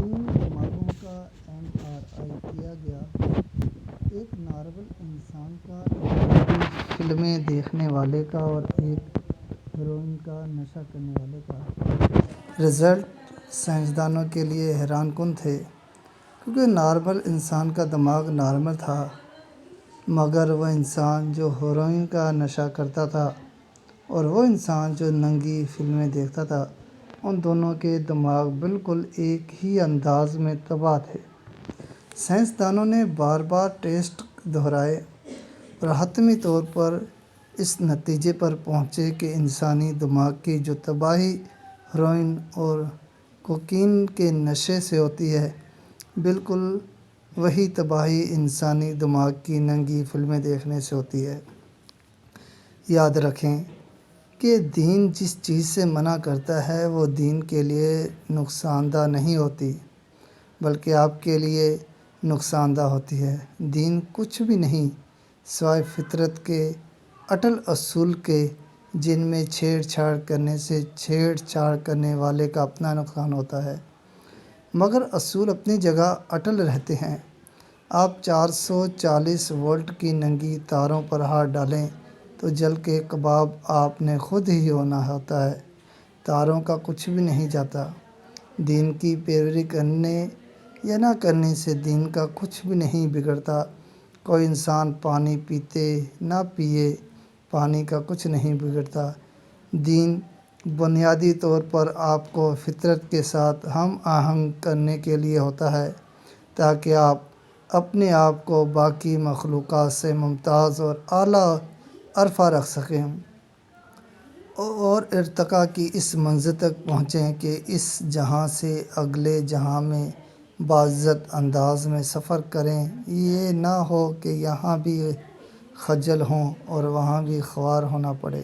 تین دماغوں کا MRI کیا گیا، ایک نارمل انسان کا، ایک فلمیں دیکھنے والے کا اور ایک ہیروئن کا نشہ کرنے والے کا۔ رزلٹ سائنسدانوں کے لیے حیران کن تھے، کیونکہ نارمل انسان کا دماغ نارمل تھا، مگر وہ انسان جو ہیروئن کا نشہ کرتا تھا اور وہ انسان جو ننگی فلمیں دیکھتا تھا، ان دونوں کے دماغ بالکل ایک ہی انداز میں تباہ تھے۔ سائنسدانوں نے بار بار ٹیسٹ دہرائے اور حتمی طور پر اس نتیجے پر پہنچے کہ انسانی دماغ کی جو تباہی ہیروئن اور کوکین کے نشے سے ہوتی ہے، بالکل وہی تباہی انسانی دماغ کی ننگی فلمیں دیکھنے سے ہوتی ہے۔ یاد رکھیں کہ دین جس چیز سے منع کرتا ہے وہ دین کے لیے نقصان دہ نہیں ہوتی، بلکہ آپ کے لیے نقصان دہ ہوتی ہے۔ دین کچھ بھی نہیں سوائے فطرت کے اٹل اصول کے، جن میں چھیڑ چھاڑ کرنے سے چھیڑ چھاڑ کرنے والے کا اپنا نقصان ہوتا ہے، مگر اصول اپنی جگہ اٹل رہتے ہیں۔ آپ 440 وولٹ کی ننگی تاروں پر ہاتھ ڈالیں تو جل کے کباب آپ نے خود ہی ہونا ہوتا ہے، تاروں کا کچھ بھی نہیں جاتا۔ دین کی پیروی کرنے یا نہ کرنے سے دین کا کچھ بھی نہیں بگڑتا۔ کوئی انسان پانی پیتے نہ پیے، پانی کا کچھ نہیں بگڑتا۔ دین بنیادی طور پر آپ کو فطرت کے ساتھ ہم آہنگ کرنے کے لیے ہوتا ہے، تاکہ آپ اپنے آپ کو باقی مخلوقات سے ممتاز اور اعلیٰ عرفہ رکھ سکیں اور ارتقاء کی اس منزل تک پہنچیں کہ اس جہاں سے اگلے جہاں میں باعزت انداز میں سفر کریں۔ یہ نہ ہو کہ یہاں بھی خجل ہوں اور وہاں بھی خوار ہونا پڑے۔